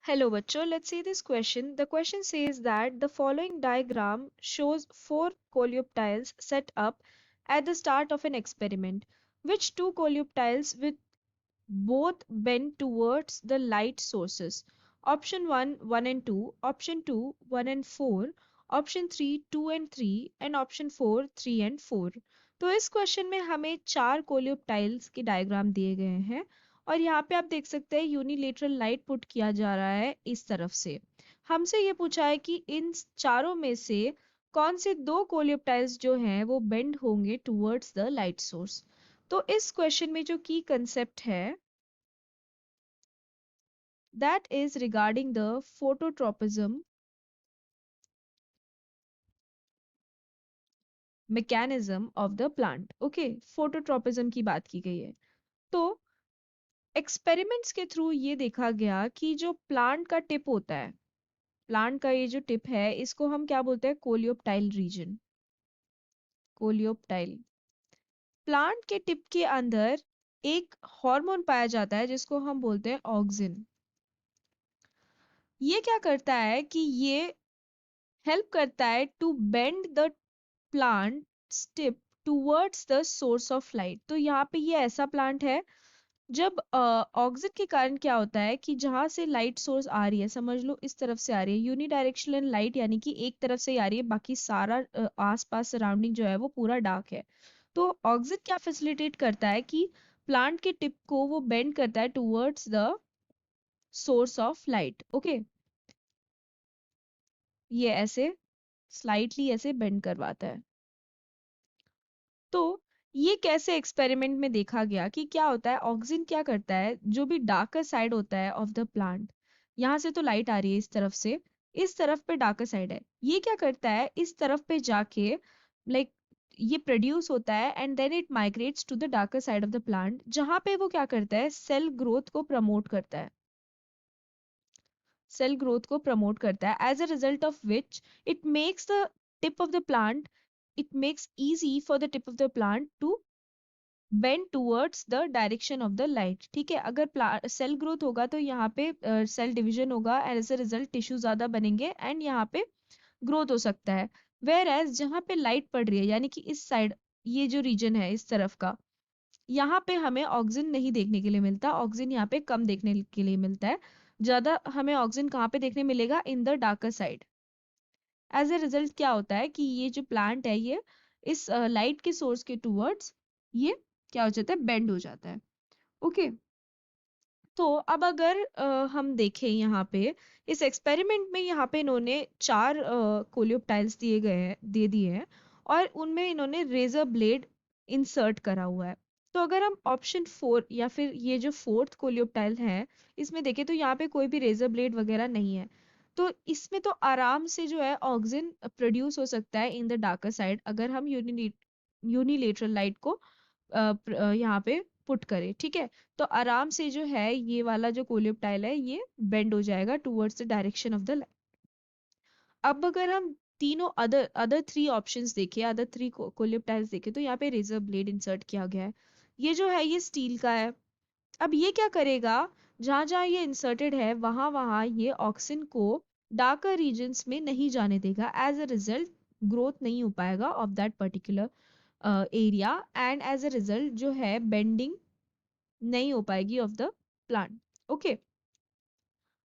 Hello, bachcho. Let's see this question. The question says that the following diagram shows four coleoptiles set up at the start of an experiment. Which two coleoptiles with both bend towards the light sources? Option 1, 1 and 2, option 2, 1 and 4, option 3, 2 and 3, and option 4, 3 and 4. तो इस question में हमें चार कोलियोप्टाइल्स के diagram दिए गए हैं और यहाँ पे आप देख सकते हैं यूनिलेटरल लाइट पुट किया जा रहा है इस तरफ से। हमसे ये पूछा है कि इन चारों में से कौन से दो कोलियोप्टाइल्स जो हैं वो बेंड होंगे टुवर्ड्स द लाइट सोर्स। तो इस क्वेश्चन में जो की कंसेप्ट है that is regarding the phototropism mechanism of the plant. Okay, phototropism की बात की गई है। तो एक्सपेरिमेंट्स के थ्रू ये देखा गया कि जो प्लांट का टिप होता है, प्लांट का ये जो टिप है इसको हम क्या बोलते हैं? Coleoptile region. कोलियोप्टाइल प्लांट के टिप के अंदर एक हार्मोन पाया जाता है जिसको हम बोलते हैं ऑक्सिन। ये क्या करता है कि ये हेल्प करता है to bend the plant tip towards the source of light. तो यहाँ पे ये ऐसा प्लांट है जब ऑक्सिन के कारण क्या होता है कि जहां से लाइट सोर्स आ रही है, समझ लो इस तरफ से आ रही है यूनिडायरेक्शनल लाइट, यानी कि एक तरफ से ही आ रही है, बाकी सारा आसपास सराउंडिंग जो है वो पूरा डार्क है। तो ऑक्सिन क्या फैसिलिटेट करता है कि प्लांट के टिप को वो बेंड करता है towards the source of light. Okay, ये ऐसे स्लाइटली ऐसे बेंड करवाता है। तो ये कैसे एक्सपेरिमेंट में देखा गया कि क्या होता है, ऑक्सिन क्या करता है, जो भी डार्कर साइड होता है ऑफ द प्लांट, यहाँ से तो लाइट आ रही है इस तरफ से, इस तरफ पे डार्कर साइड है, ये क्या करता है इस तरफ पे जाके लाइक ये प्रोड्यूस होता है and then it migrates to the darker side of the plant, जहां पे वो क्या करता है सेल ग्रोथ को प्रमोट करता है। सेल ग्रोथ को प्रमोट करता है as a result of which it makes the tip of the plant, it makes easy for the tip of the plant to bend towards the direction of the light. ठीक है, अगर cell growth होगा तो यहाँ पे cell division होगा and as a result tissue ज्यादा बनेंगे एंड यहाँ पे ग्रोथ हो सकता है। वेयर एज जहाँ पे लाइट पड़ रही है, यानी कि इस साइड, ये जो रीजन है इस तरफ का, यहाँ पे हमें ऑक्सिन नहीं देखने के लिए मिलता, ऑक्सिन यहाँ पे कम देखने के लिए मिलता है। ज्यादा हमें ऑक्सिन कहाँ पे देखने मिलेगा? In the darker side. As a result क्या होता है कि ये जो प्लांट है ये इस लाइट के सोर्स के टूवर्ड्स ये क्या हो जाता है? बेंड हो जाता है। ओके, तो अब अगर हम देखें यहाँ पे इस एक्सपेरिमेंट में, यहाँ पे इन्होंने चार कोलियोप्टाइल्स दिए गए हैं, दे दिए हैं, और उनमें इन्होंने रेजर ब्लेड इंसर्ट करा हुआ है। तो अगर हम ऑप्शन 4 या फिर ये जो फोर्थ कोलियोप्टाइल है इसमें देखें तो यहाँ पे कोई भी रेजर ब्लेड वगैरह नहीं है। तो इसमें तो आराम से जो है ऑक्सिन प्रोड्यूस हो सकता है इन द डार्कर साइड, अगर हम यूनिलेटरल लाइट को यहाँ पे पुट करें। ठीक है, तो आराम से जो है ये वाला जो कोलियोप्टाइल है ये बेंड हो जाएगा towards the direction of the light. अब अगर हम तीनों अदर अदर थ्री ऑप्शंस देखें, अदर थ्री कोलियोप्टाइल्स देखें, तो यहाँ पे रेजर ब्लेड इंसर्ट किया गया है। ये जो है ये स्टील का है। अब ये क्या करेगा, जहां जहां ये इंसर्टेड है वहां वहां ये ऑक्सिन को डार्कर रीजन्स में नहीं जाने देगा, एज अ रिजल्ट ग्रोथ नहीं हो पाएगा of that particular area, and as a result जो है बेंडिंग नहीं हो पाएगी ऑफ द प्लांट। ओके,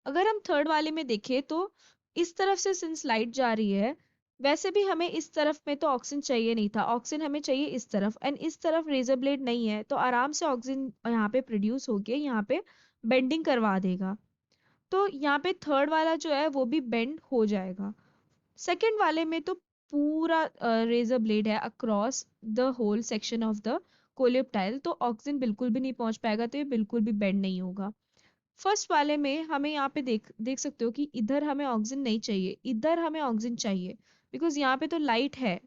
अगर हम थर्ड वाले में देखें तो इस तरफ से सिंस लाइट जा रही है, वैसे भी हमें इस तरफ में तो ऑक्सीजन चाहिए नहीं था, ऑक्सीजन हमें चाहिए इस तरफ, एंड इस तरफ रेजर ब्लेड नहीं है, तो आराम से ऑक्सीजन यहाँ पे प्रोड्यूस होके यहाँ पे बेंडिंग करवा देगा। तो यहाँ पे थर्ड वाला जो है वो भी बेंड हो जाएगा। सेकेंड वाले में तो पूरा रेजर ब्लेड है across the whole section of the coleoptile, तो ऑक्सीजन बिल्कुल भी नहीं पहुंच पाएगा, तो ये बिल्कुल भी बेंड नहीं होगा। फर्स्ट वाले में हमें यहाँ पे देख देख सकते हो कि इधर हमें ऑक्सीजन नहीं चाहिए, इधर हमें ऑक्सीजन चाहिए, बिकॉज यहाँ पे तो लाइट है,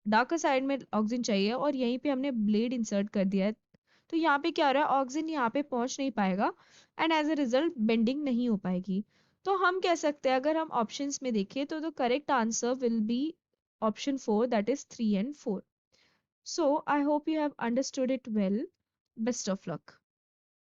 डार्कर साइड में ऑक्सीजन चाहिए और यहीं पे हमने ब्लेड इंसर्ट कर दिया है। तो यहाँ पे क्या हो रहा है, ऑक्सीजन यहाँ पे पहुंच नहीं पाएगा and as a result bending नहीं हो पाएगी। तो हम कह सकते हैं अगर हम ऑप्शंस में देखें तो the correct answer will be option 4, that is 3 and 4. So I hope you have understood it well. Best of luck.